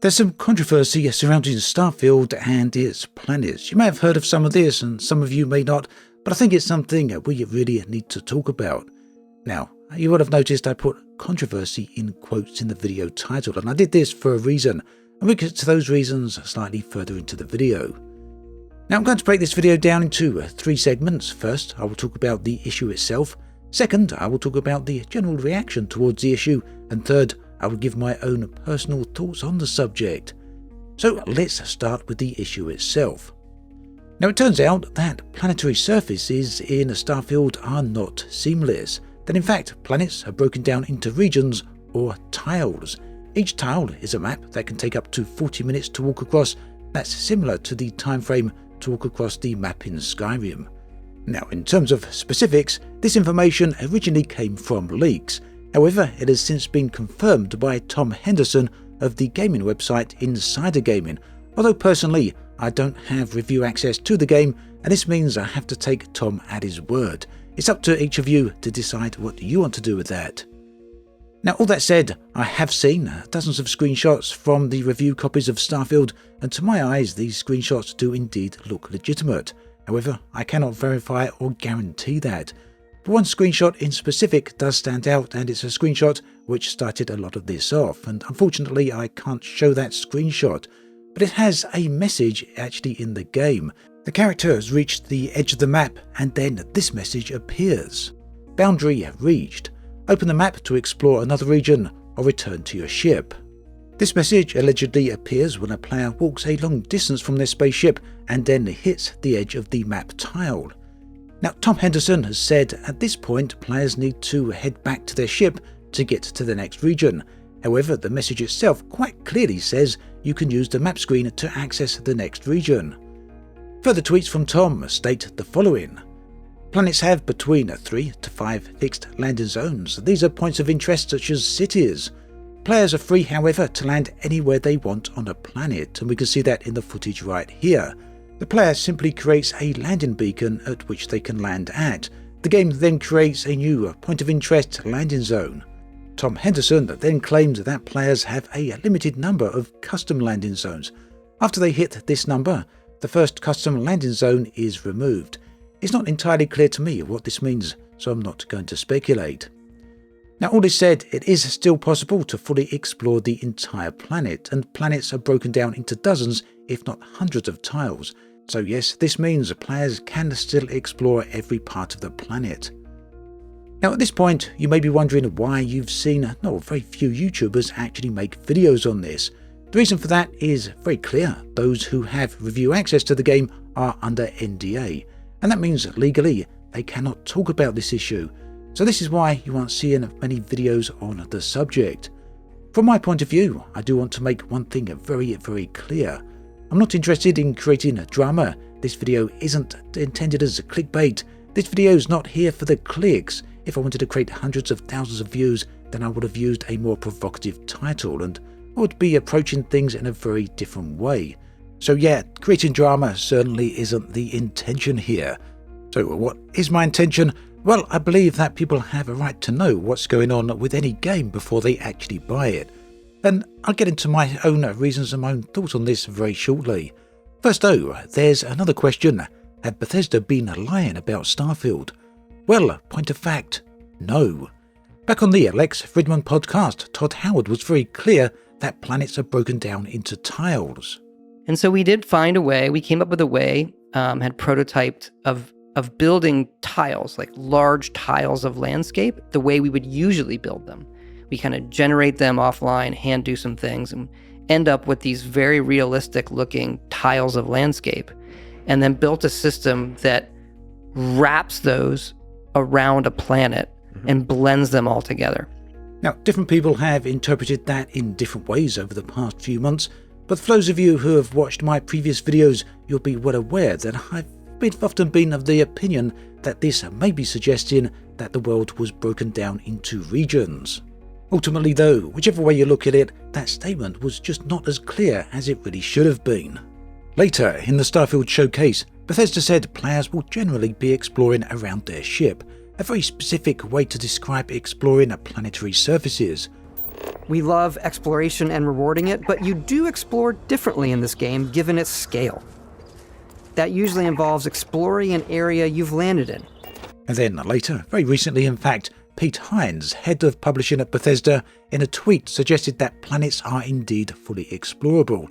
There's some controversy surrounding Starfield and its planets. You may have heard of some of this and some of you may not, but I think it's something we really need to talk about. Now, you would have noticed I put controversy in quotes in the video title, and I did this for a reason, and we'll get to those reasons slightly further into the video. Now I'm going to break this video down into 3 segments. First, I will talk about the issue itself. Second, I will talk about the general reaction towards the issue. And third, I will give my own personal thoughts on the subject. So let's start with the issue itself. Now it turns out that planetary surfaces in Starfield are not seamless. That in fact, planets are broken down into regions or tiles. Each tile is a map that can take up to 40 minutes to walk across. That's similar to the time frame to walk across the map in Skyrim. Now in terms of specifics, this information originally came from leaks. However, it has since been confirmed by Tom Henderson of the gaming website Insider Gaming, although personally I don't have review access to the game, and this means I have to take Tom at his word. It's up to each of you to decide what you want to do with that. Now all that said, I have seen dozens of screenshots from the review copies of Starfield, and to my eyes these screenshots do indeed look legitimate. However, I cannot verify or guarantee that. But one screenshot in specific does stand out, and it's a screenshot which started a lot of this off, and unfortunately I can't show that screenshot. But it has a message actually in the game. The character has reached the edge of the map, and then this message appears. Boundary reached. Open the map to explore another region, or return to your ship. This message allegedly appears when a player walks a long distance from their spaceship and then hits the edge of the map tile. Now, Tom Henderson has said at this point players need to head back to their ship to get to the next region. However, the message itself quite clearly says you can use the map screen to access the next region. Further tweets from Tom state the following. Planets have between 3 to 5 fixed landing zones. These are points of interest such as cities. Players are free, however, to land anywhere they want on a planet, and we can see that in the footage right here. The player simply creates a landing beacon at which they can land at. The game then creates a new point of interest landing zone. Tom Henderson then claimed that players have a limited number of custom landing zones. After they hit this number, the first custom landing zone is removed. It's not entirely clear to me what this means, so I'm not going to speculate. Now all this said, it is still possible to fully explore the entire planet, and planets are broken down into dozens, if not hundreds of tiles. So yes, this means players can still explore every part of the planet. Now at this point, you may be wondering why you've seen not very few YouTubers actually make videos on this. The reason for that is very clear. Those who have review access to the game are under NDA, and that means legally they cannot talk about this issue. So this is why you aren't seeing many videos on the subject. From my point of view, I do want to make one thing very, very clear. I'm not interested in creating drama. This video isn't intended as a clickbait. This video is not here for the clicks. If I wanted to create hundreds of thousands of views, then I would have used a more provocative title, and I would be approaching things in a very different way. So yeah, creating drama certainly isn't the intention here. So what is my intention? Well, I believe that people have a right to know what's going on with any game before they actually buy it. And I'll get into my own reasons and my own thoughts on this very shortly. First though, there's another question. Have Bethesda been lying about Starfield? Well, point of fact, no. Back on the Lex Fridman podcast, Todd Howard was very clear that planets are broken down into tiles. And so we did find a way, we came up with a way, had prototyped of building tiles, like large tiles of landscape, the way we would usually build them. We kind of generate them offline, hand do some things, and end up with these very realistic looking tiles of landscape, and then built a system that wraps those around a planet and blends them all together. Now, different people have interpreted that in different ways over the past few months, but for those of you who have watched my previous videos, you'll be well aware that I've often been of the opinion that this may be suggesting that the world was broken down into regions. Ultimately though, whichever way you look at it, that statement was just not as clear as it really should have been. Later in the Starfield showcase, Bethesda said players will generally be exploring around their ship, a very specific way to describe exploring planetary surfaces. We love exploration and rewarding it, but you do explore differently in this game given its scale. That usually involves exploring an area you've landed in. And then later, very recently in fact, Pete Hines, head of publishing at Bethesda, in a tweet suggested that planets are indeed fully explorable.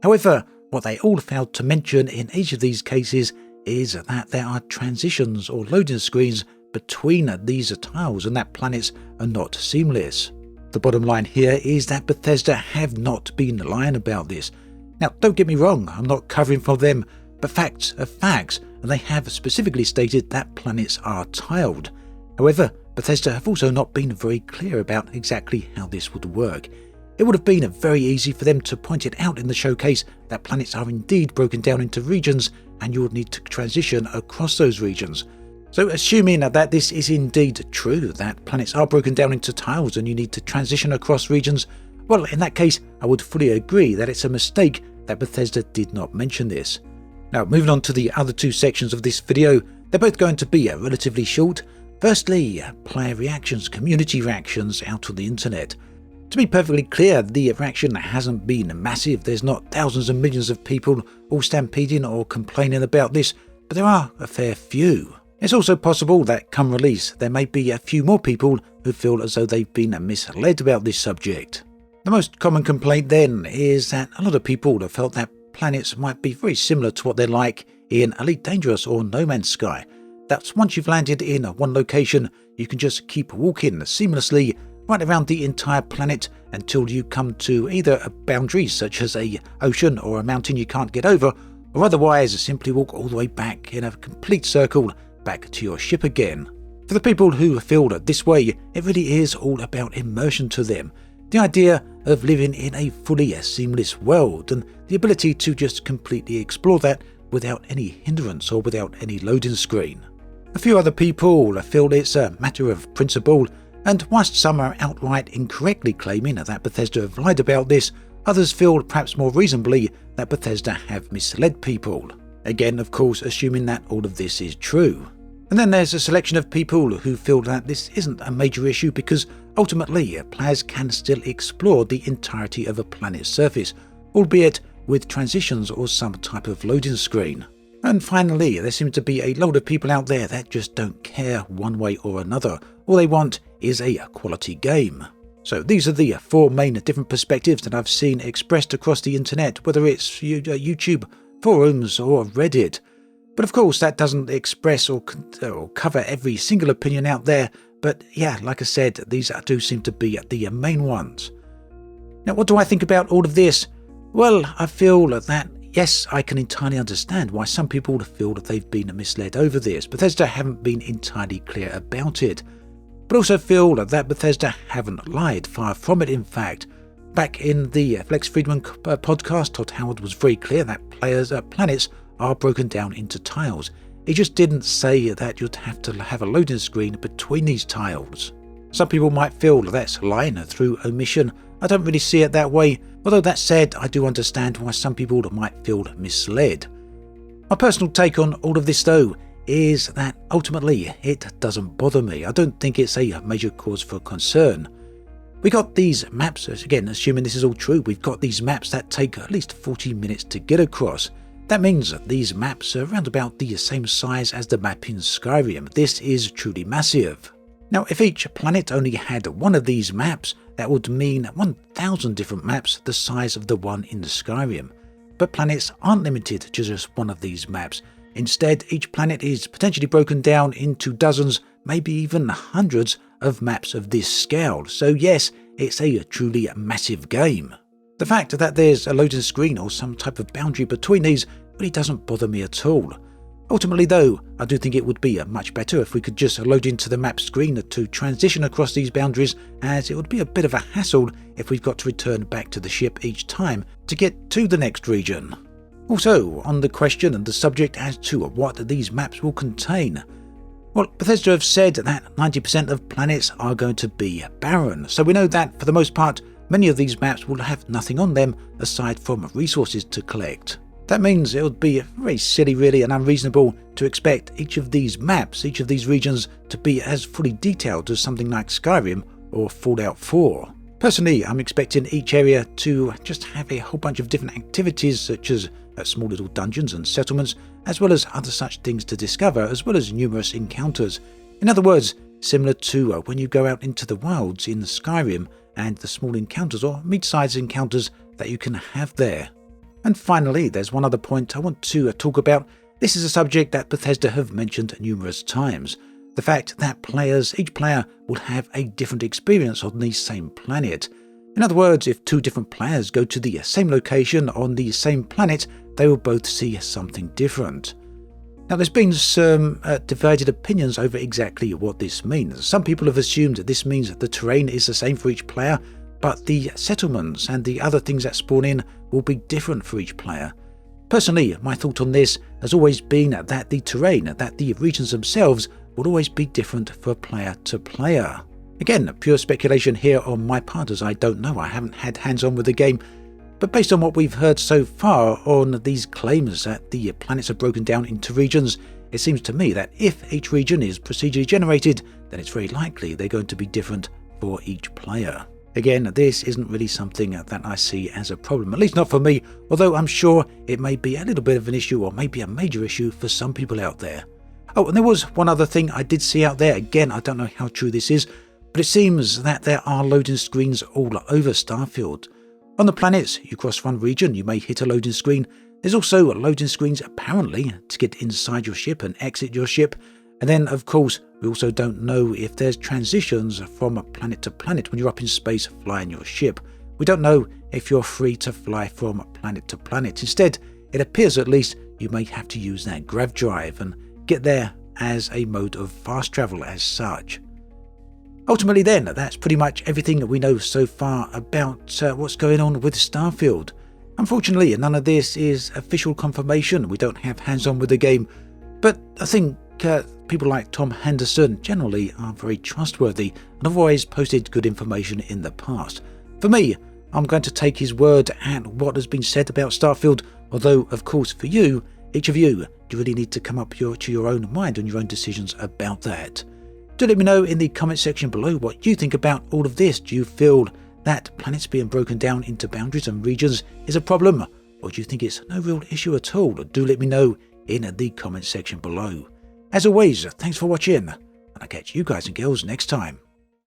However, what they all failed to mention in each of these cases is that there are transitions or loading screens between these tiles and that planets are not seamless. The bottom line here is that Bethesda have not been lying about this. Now, don't get me wrong, I'm not covering for them, but facts are facts, and they have specifically stated that planets are tiled. However, Bethesda have also not been very clear about exactly how this would work. It would have been very easy for them to point it out in the showcase that planets are indeed broken down into regions and you would need to transition across those regions. So assuming that this is indeed true, that planets are broken down into tiles and you need to transition across regions, well, in that case, I would fully agree that it's a mistake that Bethesda did not mention this. Now, moving on to the other two sections of this video, they're both going to be relatively short. Firstly, player reactions, community reactions out on the internet. To be perfectly clear, the reaction hasn't been massive. There's not thousands and millions of people all stampeding or complaining about this, but there are a fair few. It's also possible that come release, there may be a few more people who feel as though they've been misled about this subject. The most common complaint then is that a lot of people have felt that planets might be very similar to what they're like in Elite Dangerous or No Man's Sky. That's once you've landed in one location, you can just keep walking seamlessly right around the entire planet until you come to either a boundary such as a ocean or a mountain you can't get over, or otherwise simply walk all the way back in a complete circle back to your ship again. For the people who feel this way, it really is all about immersion to them. The idea of living in a fully seamless world and the ability to just completely explore that without any hindrance or without any loading screen. A few other people feel it's a matter of principle, and whilst some are outright incorrectly claiming that Bethesda have lied about this, others feel perhaps more reasonably that Bethesda have misled people. Again, of course, assuming that all of this is true. And then there's a selection of people who feel that this isn't a major issue because ultimately players can still explore the entirety of a planet's surface, albeit with transitions or some type of loading screen. And finally, there seems to be a load of people out there that just don't care one way or another. All they want is a quality game. So these are the four main different perspectives that I've seen expressed across the internet, whether it's YouTube, forums or Reddit. But of course that doesn't express or cover every single opinion out there, but yeah, like I said, these do seem to be the main ones. Now, what do I think about all of this? Well, I feel that yes, I can entirely understand why some people feel that they've been misled over this. Bethesda haven't been entirely clear about it. But also feel that Bethesda haven't lied, far from it in fact. Back in the Flex Friedman podcast, Todd Howard was very clear that planets are broken down into tiles. He just didn't say that you'd have to have a loading screen between these tiles. Some people might feel that's lying through omission. I don't really see it that way, although that said, I do understand why some people might feel misled. My personal take on all of this though is that ultimately it doesn't bother me. I don't think it's a major cause for concern. We got these maps, again assuming this is all true, we've got these maps that take at least 40 minutes to get across. That means that these maps are around about the same size as the map in Skyrim. This is truly massive. Now, if each planet only had one of these maps, that would mean 1,000 different maps the size of the one in Skyrim. But planets aren't limited to just one of these maps. Instead, each planet is potentially broken down into dozens, maybe even hundreds of maps of this scale. So yes, it's a truly massive game. The fact that there's a loading screen or some type of boundary between these really doesn't bother me at all. Ultimately though, I do think it would be much better if we could just load into the map screen to transition across these boundaries, as it would be a bit of a hassle if we've got to return back to the ship each time to get to the next region. Also, on the question and the subject as to what these maps will contain, well, Bethesda have said that 90% of planets are going to be barren, so we know that for the most part, many of these maps will have nothing on them aside from resources to collect. That means it would be very silly really and unreasonable to expect each of these maps, each of these regions to be as fully detailed as something like Skyrim or Fallout 4. Personally, I'm expecting each area to just have a whole bunch of different activities, such as small little dungeons and settlements, as well as other such things to discover, as well as numerous encounters. In other words, similar to when you go out into the wilds in Skyrim and the small encounters or mid-sized encounters that you can have there. And finally, there's one other point I want to talk about. This is a subject that Bethesda have mentioned numerous times. The fact that each player will have a different experience on the same planet. In other words, if two different players go to the same location on the same planet, they will both see something different. Now, there's been some divided opinions over exactly what this means. Some people have assumed that this means that the terrain is the same for each player, but the settlements and the other things that spawn in will be different for each player. Personally, my thought on this has always been that the terrain, that the regions themselves, will always be different for player to player. Again, pure speculation here on my part, as I don't know, I haven't had hands-on with the game, but based on what we've heard so far on these claims that the planets are broken down into regions, it seems to me that if each region is procedurally generated, then it's very likely they're going to be different for each player. Again, this isn't really something that I see as a problem, at least not for me, although I'm sure it may be a little bit of an issue or maybe a major issue for some people out there. Oh, and there was one other thing I did see out there. Again, I don't know how true this is, but it seems that there are loading screens all over Starfield. On the planets, you cross one region, you may hit a loading screen. There's also loading screens, apparently, to get inside your ship and exit your ship. And then, of course, we also don't know if there's transitions from planet to planet when you're up in space flying your ship. We don't know if you're free to fly from planet to planet. Instead, it appears at least you may have to use that grav drive and get there as a mode of fast travel as such. Ultimately then, that's pretty much everything that we know so far about what's going on with Starfield. Unfortunately, none of this is official confirmation. We don't have hands-on with the game, but I think people like Tom Henderson generally are very trustworthy and have always posted good information in the past. For me, I'm going to take his word at what has been said about Starfield, although, of course, for you, each of you really need to come up to your own mind and your own decisions about that. Do let me know in the comment section below what you think about all of this. Do you feel that planets being broken down into boundaries and regions is a problem? Or do you think it's no real issue at all? Do let me know in the comment section below. As always, thanks for watching, and I'll catch you guys and girls next time.